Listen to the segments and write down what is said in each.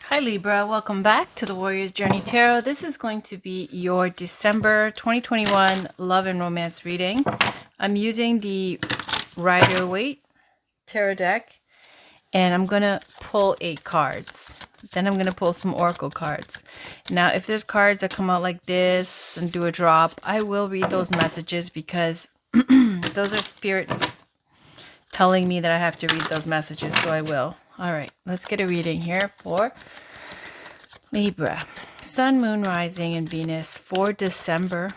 Hi Libra, welcome back to the Warrior's Journey Tarot. This is going to be your December 2021 love and romance reading. I'm using the Rider-Waite tarot deck and I'm going to pull 8 cards. Then I'm going to pull some oracle cards. Now, if there's cards that come out like this and do a drop, I will read those messages because those are spirit telling me that I have to read those messages, so I will. All right, let's get a reading here for Libra. Sun, Moon, Rising, and Venus for December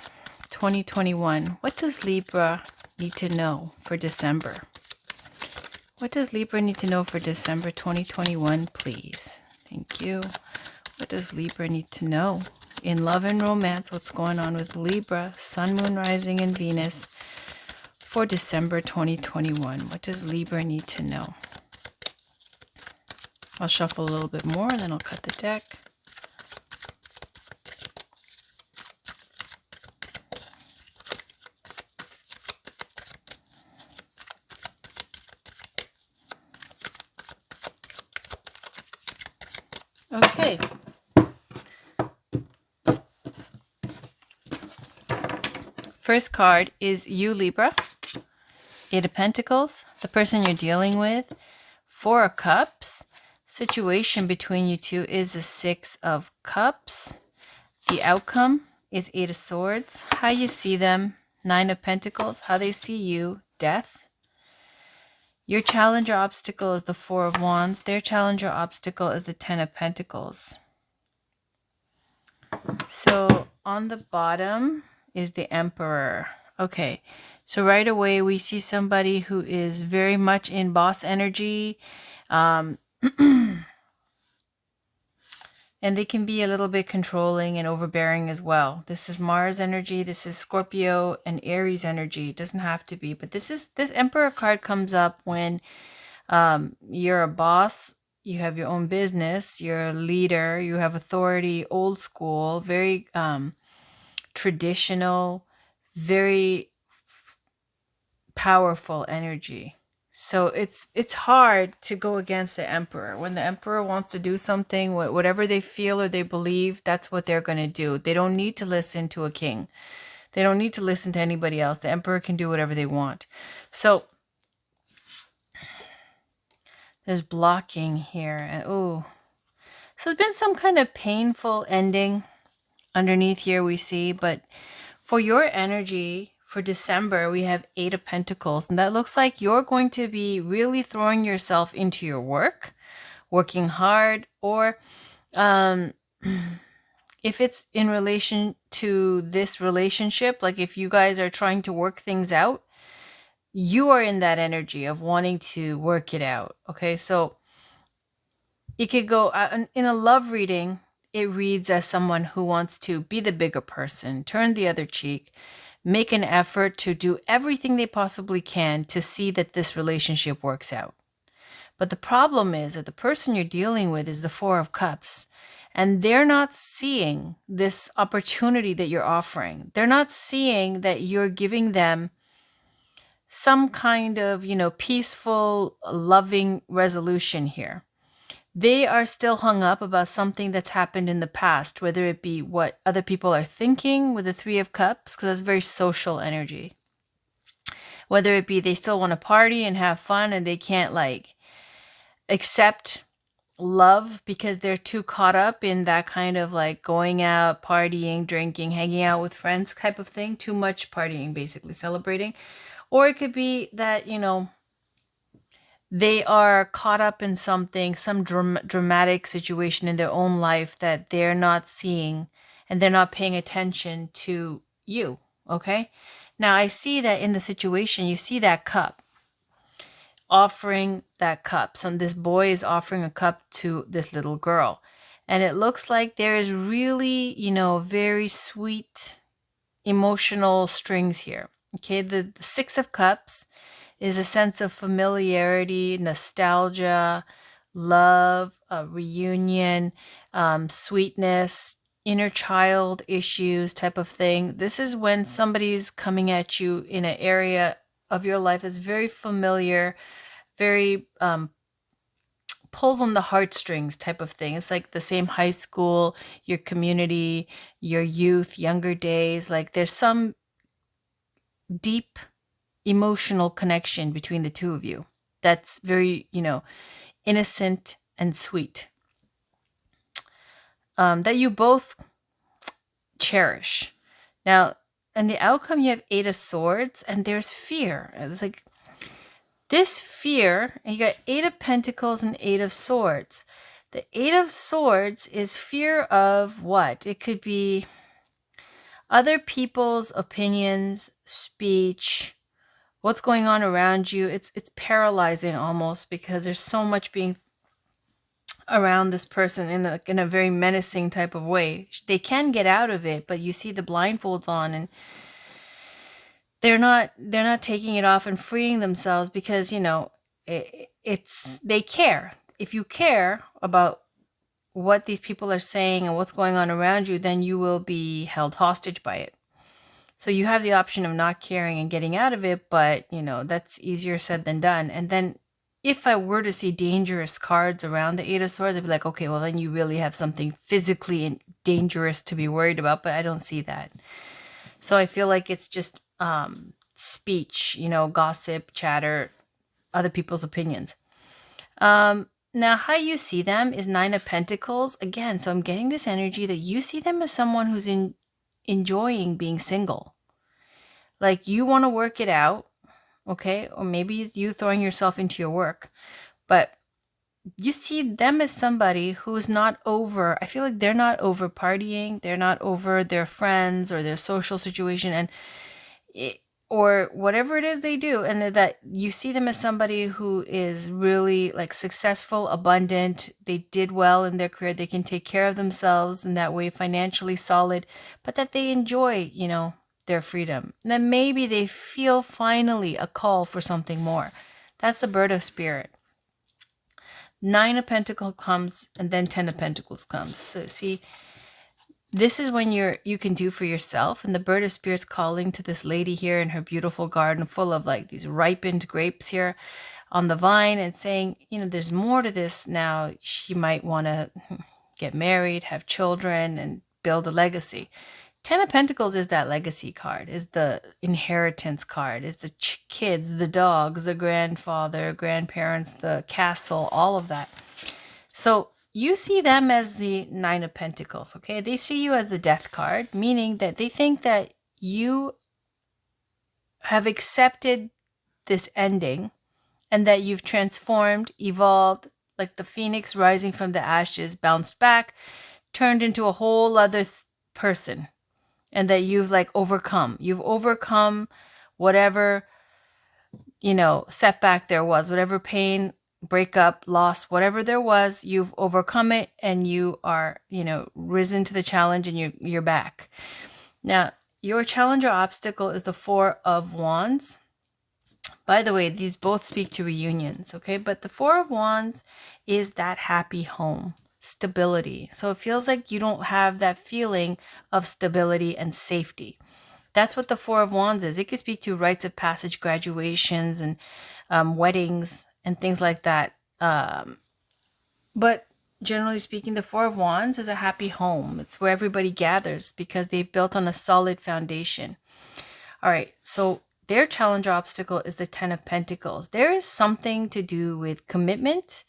2021. What does Libra need to know for December? What does Libra need to know for December 2021, please? Thank you. What does Libra need to know? In love and romance, what's going on with Libra, Sun, Moon, Rising, and Venus for December 2021? What does Libra need to know? I'll shuffle a little bit more and then I'll cut the deck. Okay. First card is you, Libra. 8 of Pentacles, the person you're dealing with. 4 of Cups. Situation between you two is the 6 of Cups. The outcome is 8 of Swords. How you see them, 9 of Pentacles. How they see you, Death. Your challenge or obstacle is the 4 of Wands. Their challenge or obstacle is the 10 of Pentacles. So on the bottom is the Emperor. Okay, so right away we see somebody who is very much in boss energy. And they can be a little bit controlling and overbearing as well. This is Mars energy. This is Scorpio and Aries energy. It doesn't have to be, but this Emperor card comes up when you're a boss, you have your own business, you're a leader, you have authority, old school, very traditional, very powerful energy. So it's hard to go against the Emperor. When the Emperor wants to do something, whatever they feel or they believe, that's what they're going to do. They don't need to listen to a king. They don't need to listen to anybody else. The Emperor can do whatever they want. So there's blocking here. And oh, so there's been some kind of painful ending underneath here we see. But for your energy, for December, we have 8 of Pentacles, and that looks like you're going to be really throwing yourself into your work, working hard, or if it's in relation to this relationship, like if you guys are trying to work things out, you are in that energy of wanting to work it out. Okay, so it could go in a love reading. It reads as someone who wants to be the bigger person, turn the other cheek, make an effort to do everything they possibly can to see that this relationship works out. But the problem is that the person you're dealing with is the 4 of Cups, and they're not seeing this opportunity that you're offering. They're not seeing that you're giving them some kind of, peaceful, loving resolution here. They are still hung up about something that's happened in the past, whether it be what other people are thinking with the 3 of Cups, because that's very social energy. Whether it be they still want to party and have fun and they can't accept love because they're too caught up in that kind of going out, partying, drinking, hanging out with friends type of thing. Too much partying, basically celebrating. Or it could be that, they are caught up in something, some dramatic situation in their own life that they're not seeing, and they're not paying attention to you, okay? Now, I see that in the situation, you see that cup, offering that cup. So this boy is offering a cup to this little girl. And it looks like there is really, very sweet emotional strings here, okay? The 6 of Cups is a sense of familiarity, nostalgia, love, reunion, sweetness, inner child issues type of thing. This is when somebody's coming at you in an area of your life that's very familiar, very pulls on the heartstrings type of thing. It's like the same high school, your community, your youth, younger days. Like there's some deep emotional connection between the two of you that's very, innocent and sweet, that you both cherish. Now, in the outcome, you have 8 of Swords, and there's fear. It's like this fear, and you got 8 of Pentacles and 8 of Swords. The 8 of Swords is fear of what? It could be other people's opinions, speech, what's going on around you. It's paralyzing almost, because there's so much being around this person in a very menacing type of way. They can get out of it, but you see the blindfolds on, and they're not taking it off and freeing themselves, because they care. If you care about what these people are saying and what's going on around you, then you will be held hostage by it. So you have the option of not caring and getting out of it, but that's easier said than done. And then if I were to see dangerous cards around the 8 of Swords, I'd be like, okay, well then you really have something physically dangerous to be worried about, but I don't see that. So I feel like it's just speech, gossip, chatter, other people's opinions. Now, how you see them is 9 of Pentacles. Again, so I'm getting this energy that you see them as someone who's enjoying being single. Like you want to work it out, okay? Or maybe it's you throwing yourself into your work. But you see them as somebody who's not over, I feel like they're not over partying. They're not over their friends or their social situation, and or whatever it is they do, and that you see them as somebody who is really like successful, abundant. They did well in their career. They can take care of themselves in that way, financially solid, but that they enjoy, their freedom. And then maybe they feel finally a call for something more. That's the Bird of Spirit. 9 of Pentacles comes, and then 10 of Pentacles comes. So see, this is when you can do for yourself. And the Bird of Spirit's calling to this lady here in her beautiful garden full of like these ripened grapes here on the vine, and saying, there's more to this now. She might want to get married, have children, and build a legacy. 10 of Pentacles is that legacy card, is the inheritance card, is the kids, the dogs, the grandfather, grandparents, the castle, all of that. So you see them as the 9 of Pentacles, okay? They see you as the Death card, meaning that they think that you have accepted this ending and that you've transformed, evolved, like the phoenix rising from the ashes, bounced back, turned into a whole other person, and that you've like overcome. You've overcome whatever, setback there was, whatever pain, breakup, loss, whatever there was, you've overcome it, and you are, risen to the challenge, and you're back. Now, your challenge or obstacle is the 4 of Wands. By the way, these both speak to reunions, okay? But the 4 of Wands is that happy home, stability. So it feels like you don't have that feeling of stability and safety. That's what the 4 of Wands is. It could speak to rites of passage, graduations, and weddings, and things like that. But generally speaking, the 4 of Wands is a happy home. It's where everybody gathers because they've built on a solid foundation. All right, so their challenge or obstacle is the 10 of Pentacles. There is something to do with commitment,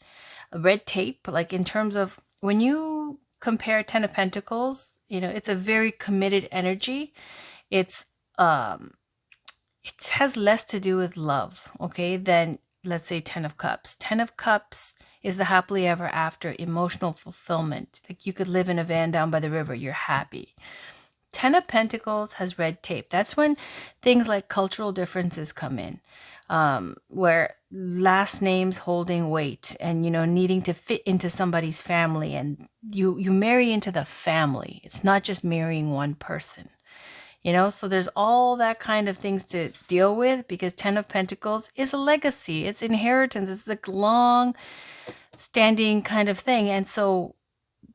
red tape, like in terms of when you compare 10 of Pentacles, it's a very committed energy. It has less to do with love, okay, than let's say 10 of Cups. 10 of Cups is the happily ever after, emotional fulfillment. Like you could live in a van down by the river, you're happy. 10 of Pentacles has red tape. That's when things like cultural differences come in, where last names holding weight, and needing to fit into somebody's family, and you marry into the family. It's not just marrying one person. So there's all that kind of things to deal with, because 10 of Pentacles is a legacy. It's inheritance. It's like long standing kind of thing. And so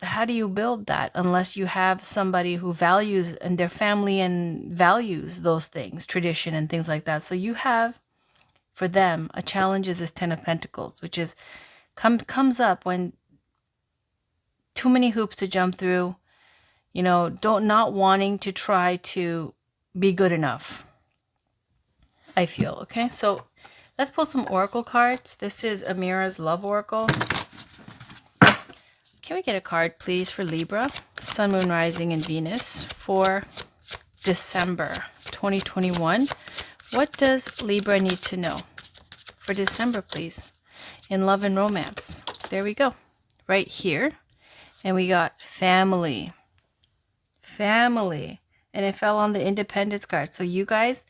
how do you build that unless you have somebody who values, and their family and values those things, tradition and things like that? So you have, for them, a challenge is this 10 of Pentacles, which is comes up when too many hoops to jump through, you know, not wanting to try to be good enough, I feel. Okay, so let's pull some oracle cards. This is Amira's Love Oracle. Can we get a card, please, for Libra, Sun, Moon, Rising, and Venus for December 2021? What does Libra need to know for December, please, in love and romance? There we go, right here. And we got family. Family. And it fell on the Independence card. So you guys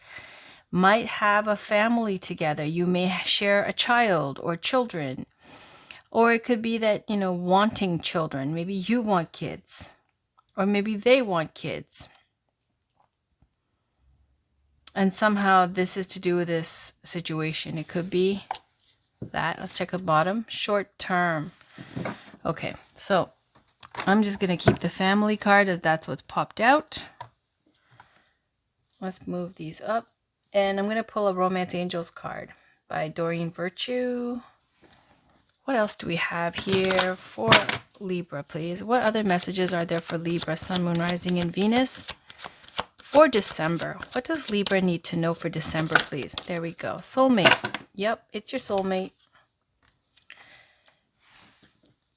might have a family together. You may share a child or children. Or it could be that, you know, wanting children. Maybe you want kids. Or maybe they want kids. And somehow this is to do with this situation. It could be that. Let's check the bottom. Short term. Okay, so I'm just going to keep the family card as that's what's popped out. Let's move these up. And I'm going to pull a Romance Angels card by Doreen Virtue. What else do we have here for Libra, please? What other messages are there for Libra, Sun, Moon, Rising, and Venus for December? What does Libra need to know for December, please? There we go. Soulmate. Yep, it's your soulmate.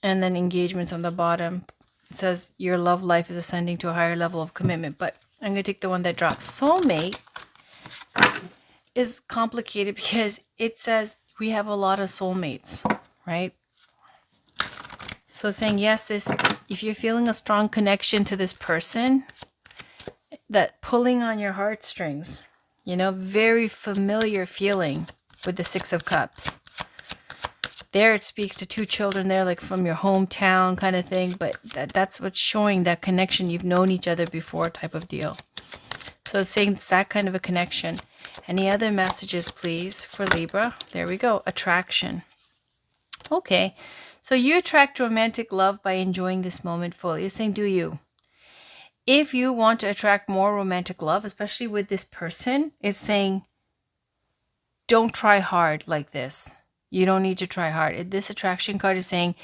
And then engagements on the bottom. It says your love life is ascending to a higher level of commitment. But I'm going to take the one that drops. Soulmate is complicated because it says we have a lot of soulmates, right? So saying, yes, this, if you're feeling a strong connection to this person, that pulling on your heartstrings, you know, very familiar feeling with the Six of Cups. There it speaks to two children there, like from your hometown kind of thing, but that's what's showing that connection. You've known each other before type of deal. So it's saying it's that kind of a connection. Any other messages, please, for Libra? There we go. Attraction. Okay. So you attract romantic love by enjoying this moment fully. It's saying, do you? If you want to attract more romantic love, especially with this person, it's saying, don't try hard like this. You don't need to try hard. This attraction card is saying,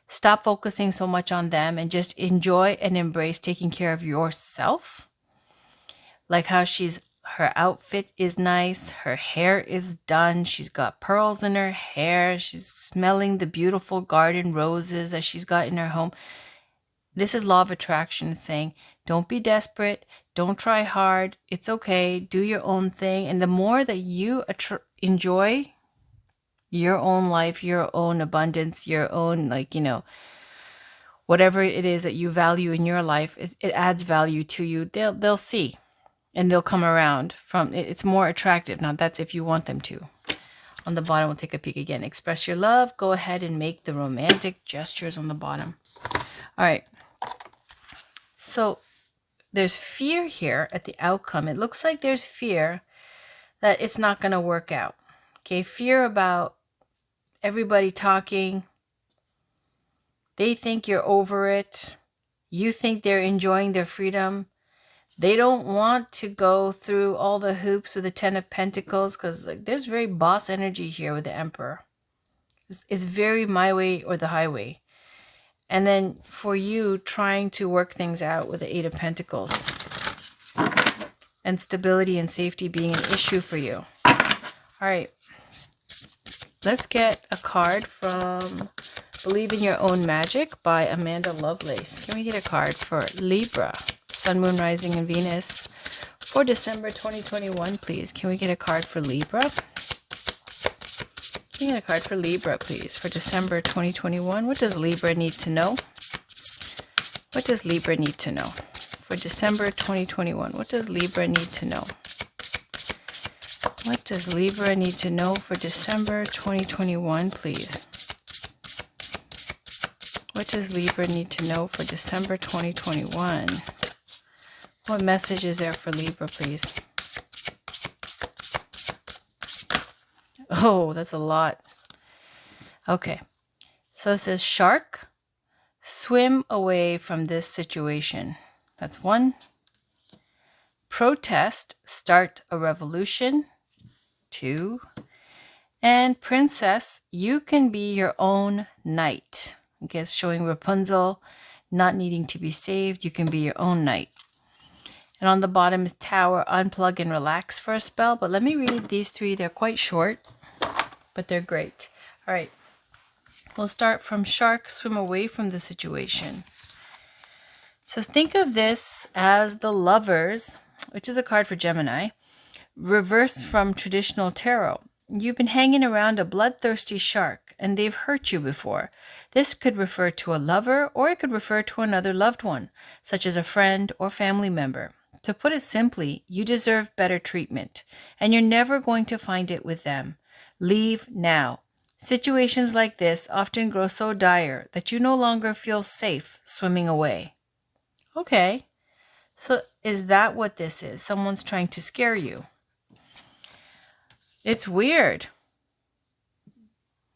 stop focusing so much on them and just enjoy and embrace taking care of yourself. Like how her outfit is nice. Her hair is done. She's got pearls in her hair. She's smelling the beautiful garden roses that she's got in her home. This is law of attraction saying, don't be desperate. Don't try hard. It's okay. Do your own thing. And the more that you enjoy your own life, your own abundance, your own, like, you know, whatever it is that you value in your life, it adds value to you. They'll see. And they'll come around from it's more attractive. Now, that's if you want them to. On the bottom, we'll take a peek again. Express your love. Go ahead and make the romantic gestures on the bottom. All right. So there's fear here at the outcome. It looks like there's fear that it's not going to work out. Okay. Fear about everybody talking. They think you're over it. You think they're enjoying their freedom. They don't want to go through all the hoops with the Ten of Pentacles because like, there's very boss energy here with the Emperor. It's very my way or the highway. And then for you trying to work things out with the Eight of Pentacles and stability and safety being an issue for you. All right. Let's get a card from Believe in Your Own Magic by Amanda Lovelace. Can we get a card for Libra, Sun, Moon, Rising, and Venus for December 2021, please? Can we get a card for Libra? Can we get a card for Libra, please, for December 2021? What does Libra need to know? What does Libra need to know for December 2021? What does Libra need to know? What does Libra need to know for December 2021, please? What does Libra need to know for December 2021? What message is there for Libra, please? Oh, that's a lot. Okay. So it says, shark, swim away from this situation. That's one. Protest, start a revolution. Two. And Princess, you can be your own knight. I guess showing Rapunzel not needing to be saved. You can be your own knight. And on the bottom is Tower, unplug and relax for a spell. But let me read these three. They're quite short, but they're great. All right. We'll start from Shark, swim away from the situation. So think of this as the Lovers, which is a card for Gemini, reverse from traditional tarot. You've been hanging around a bloodthirsty shark and they've hurt you before. This could refer to a lover or it could refer to another loved one, such as a friend or family member. To put it simply, you deserve better treatment and you're never going to find it with them. Leave now. Situations like this often grow so dire that you no longer feel safe swimming away. Okay, so is that what this is? Someone's trying to scare you. It's weird.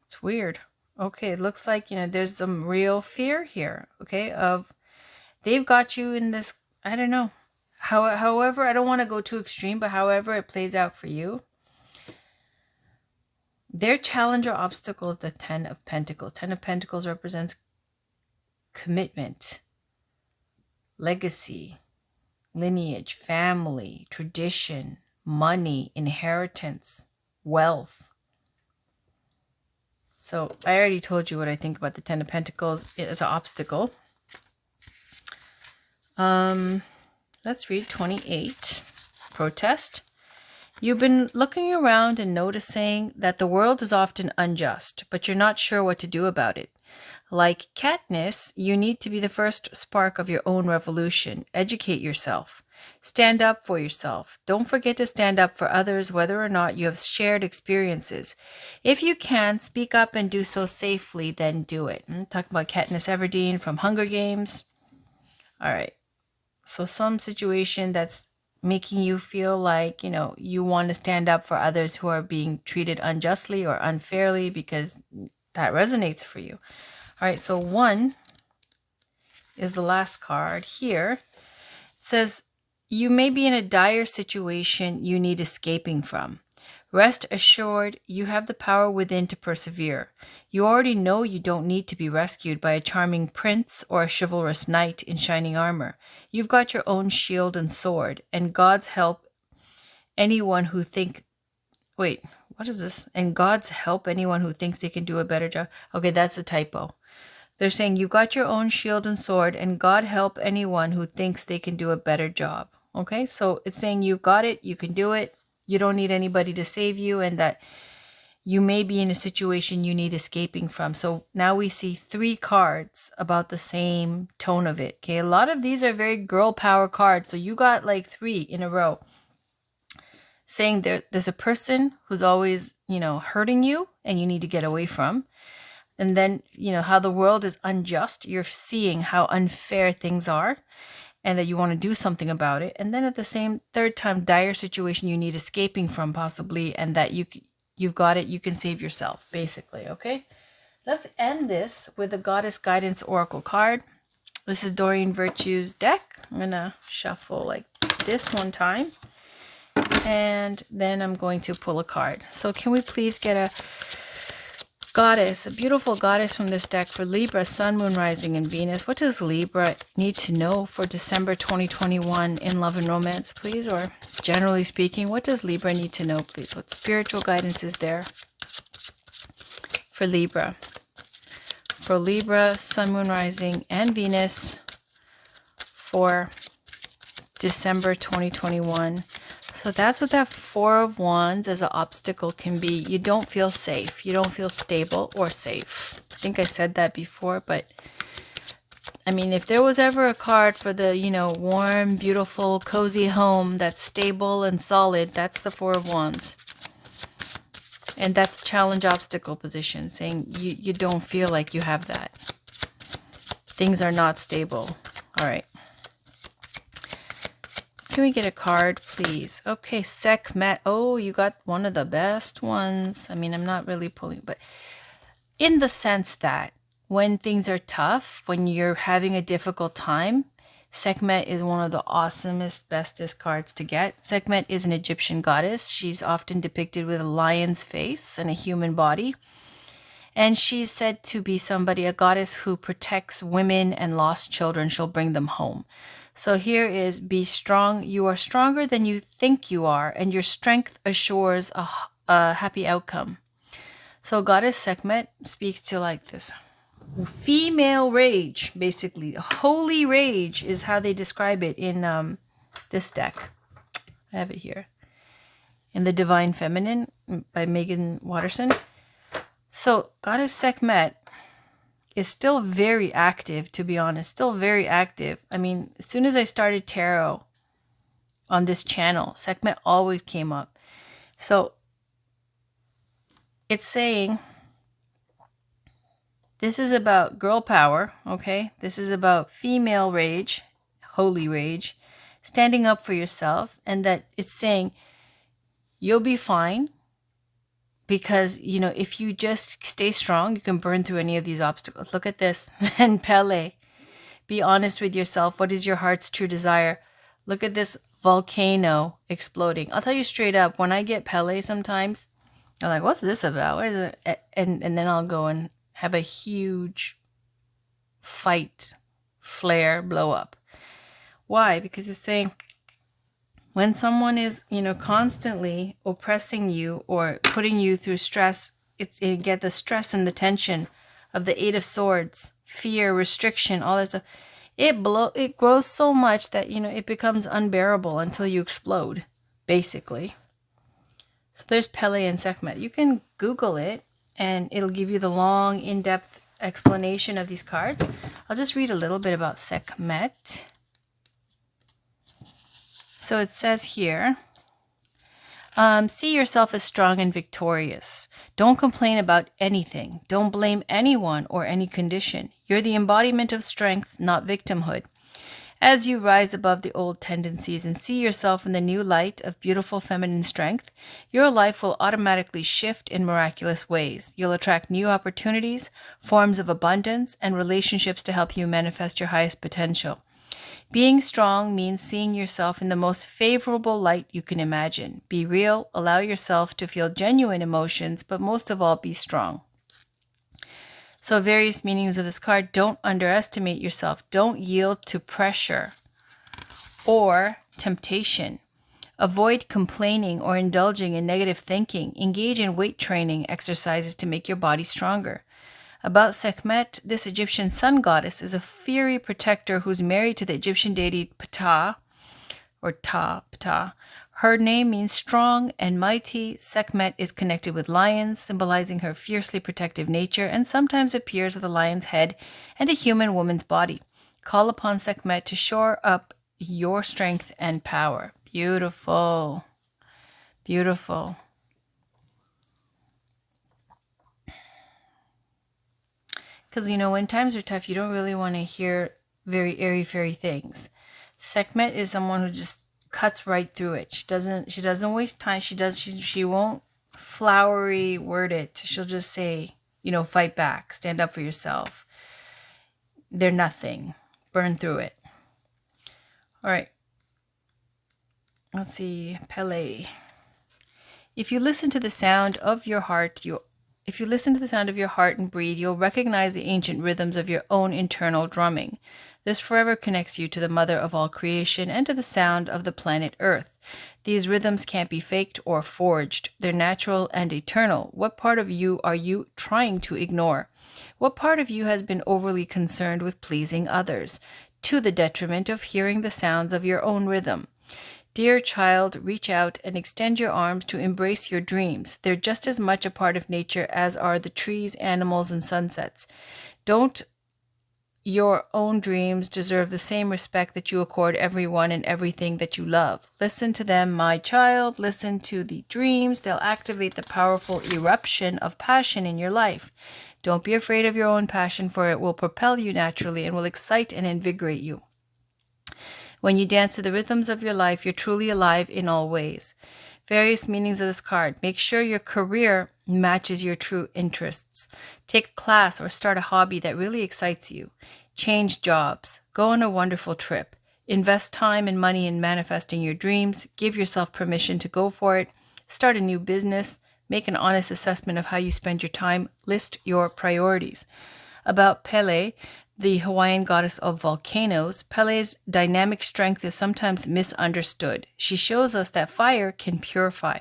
It's weird. Okay, it looks like, there's some real fear here, okay, of they've got you in this, I don't know. However, I don't want to go too extreme, but however it plays out for you, their challenge or obstacle is the Ten of Pentacles. Ten of Pentacles represents commitment, legacy, lineage, family, tradition, money, inheritance, wealth. So I already told you what I think about the Ten of Pentacles as an obstacle. Let's read 28. Protest. You've been looking around and noticing that the world is often unjust, but you're not sure what to do about it. Like Katniss, you need to be the first spark of your own revolution. Educate yourself. Stand up for yourself. Don't forget to stand up for others, whether or not you have shared experiences. If you can, speak up and do so safely, then do it. I'm talking about Katniss Everdeen from Hunger Games. All right. So some situation that's making you feel like, you want to stand up for others who are being treated unjustly or unfairly because that resonates for you. All right, so 1 is the last card here. It says, you may be in a dire situation you need escaping from. Rest assured, you have the power within to persevere. You already know you don't need to be rescued by a charming prince or a chivalrous knight in shining armor. You've got your own shield and sword, and God's help anyone who And God's help anyone who thinks they can do a better job. Okay, that's a typo. They're saying you've got your own shield and sword, and God help anyone who thinks they can do a better job. Okay, so it's saying you've got it, you can do it, you don't need anybody to save you, and that you may be in a situation you need escaping from. So now we see 3 cards about the same tone of it. Okay, a lot of these are very girl power cards, so you got like 3 in a row. Saying there's a person who's always, hurting you and you need to get away from. And then, how the world is unjust. You're seeing how unfair things are and that you want to do something about it. And then at the same third time, dire situation you need escaping from possibly, and that you've got it, you can save yourself, basically, okay? Let's end this with the Goddess Guidance Oracle card. This is Doreen Virtue's deck. I'm going to shuffle like this one time. And then I'm going to pull a card. So can we please get a goddess, a beautiful goddess from this deck for Libra, Sun, Moon, Rising, and Venus? What does Libra need to know for December 2021 in love and romance, please? Or generally speaking, what does Libra need to know, please? What spiritual guidance is there for Libra? For Libra, Sun, Moon, Rising, and Venus for December 2021. So that's what that 4 of Wands as an obstacle can be. You don't feel safe. You don't feel stable or safe. I think I said that before, but I mean, if there was ever a card for the, warm, beautiful, cozy home that's stable and solid, that's the 4 of Wands. And that's challenge obstacle position, saying you don't feel like you have that. Things are not stable. All right. Can we get a card, please? Okay, Sekhmet. Oh, you got one of the best ones. I mean, I'm not really pulling, but in the sense that when things are tough, when you're having a difficult time, Sekhmet is one of the awesomest, bestest cards to get. Sekhmet is an Egyptian goddess. She's often depicted with a lion's face and a human body. And she's said to be a goddess who protects women and lost children. She'll bring them home. So here is, be strong. You are stronger than you think you are, and your strength assures a happy outcome. So Goddess Sekhmet speaks to like this female rage, basically. Holy rage is how they describe it in this deck. I have it here. In The Divine Feminine by Megan Watterson. So Goddess Sekhmet is still very active, to be honest. Still very active. I mean, as soon as I started tarot on this channel, Sekhmet always came up. So it's saying this is about girl power, okay? This is about female rage, holy rage, standing up for yourself, and that it's saying you'll be fine. Because, you know, if you just stay strong, you can burn through any of these obstacles. Look at this. And Pele, be honest with yourself. What is your heart's true desire? Look at this volcano exploding. I'll tell you straight up, when I get Pele sometimes, I'm like, what's this about? What is it? And then I'll go and have a huge fight, flare, blow up. Why? Because it's saying, when someone is, you know, constantly oppressing you or putting you through stress, you get the stress and the tension of the Eight of Swords, fear, restriction, all that stuff. It grows so much that, you know, it becomes unbearable until you explode, basically. So there's Pele and Sekhmet. You can Google it, and it'll give you the long, in-depth explanation of these cards. I'll just read a little bit about Sekhmet. So it says here, see yourself as strong and victorious. Don't complain about anything. Don't blame anyone or any condition. You're the embodiment of strength, not victimhood. As you rise above the old tendencies and see yourself in the new light of beautiful feminine strength, your life will automatically shift in miraculous ways. You'll attract new opportunities, forms of abundance, and relationships to help you manifest your highest potential. Being strong means seeing yourself in the most favorable light you can imagine. Be real, allow yourself to feel genuine emotions, but most of all, be strong. So various meanings of this card: don't underestimate yourself. Don't yield to pressure or temptation. Avoid complaining or indulging in negative thinking. Engage in weight training exercises to make your body stronger. About Sekhmet, this Egyptian sun goddess is a fiery protector who's married to the Egyptian deity Ptah, or Ptah. Her name means strong and mighty. Sekhmet is connected with lions, symbolizing her fiercely protective nature, and sometimes appears with a lion's head and a human woman's body. Call upon Sekhmet to shore up your strength and power. Beautiful. Beautiful. Because, you know, when times are tough, you don't really want to hear very airy-fairy things. Sekhmet is someone who just cuts right through it. She doesn't waste time. She won't flowery word it. She'll just say, you know, fight back, stand up for yourself. They're nothing. Burn through it. All right. Let's see. Pele. If you listen to the sound of your heart, and breathe, you'll recognize the ancient rhythms of your own internal drumming. This forever connects you to the mother of all creation and to the sound of the planet Earth. These rhythms can't be faked or forged. They're natural and eternal. What part of you are you trying to ignore? What part of you has been overly concerned with pleasing others, to the detriment of hearing the sounds of your own rhythm? Dear child, reach out and extend your arms to embrace your dreams. They're just as much a part of nature as are the trees, animals, and sunsets. Don't your own dreams deserve the same respect that you accord everyone and everything that you love? Listen to them, my child. Listen to the dreams. They'll activate the powerful eruption of passion in your life. Don't be afraid of your own passion, for it will propel you naturally and will excite and invigorate you. When you dance to the rhythms of your life, you're truly alive in all ways. Various meanings of this card. Make sure your career matches your true interests. Take a class or start a hobby that really excites you. Change jobs. Go on a wonderful trip. Invest time and money in manifesting your dreams. Give yourself permission to go for it. Start a new business. Make an honest assessment of how you spend your time. List your priorities. About Pele, the Hawaiian goddess of volcanoes, Pele's dynamic strength is sometimes misunderstood. She shows us that fire can purify,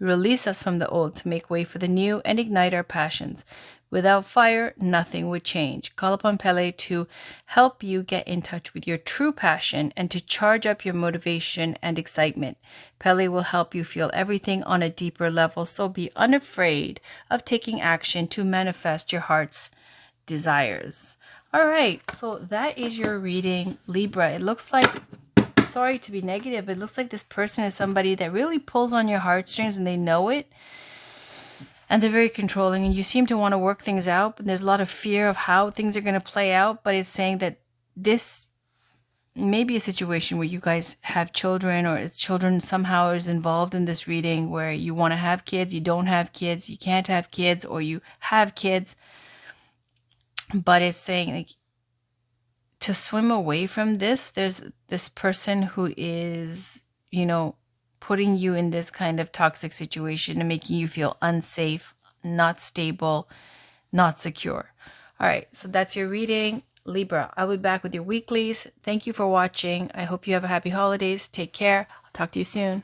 release us from the old to make way for the new, and ignite our passions. Without fire, nothing would change. Call upon Pele to help you get in touch with your true passion and to charge up your motivation and excitement. Pele will help you feel everything on a deeper level, so be unafraid of taking action to manifest your heart's desires. All right, so that is your reading, Libra. It looks like, sorry to be negative, but it looks like this person is somebody that really pulls on your heartstrings and they know it. And they're very controlling, and you seem to want to work things out, but there's a lot of fear of how things are going to play out. But it's saying that this may be a situation where you guys have children, or it's children somehow is involved in this reading, where you want to have kids, you don't have kids, you can't have kids, or you have kids. But it's saying, like, to swim away from this, there's this person who is, putting you in this kind of toxic situation and making you feel unsafe, not stable, not secure. All right, so that's your reading, Libra. I'll be back with your weeklies. Thank you for watching. I hope you have a happy holidays. Take care. I'll talk to you soon.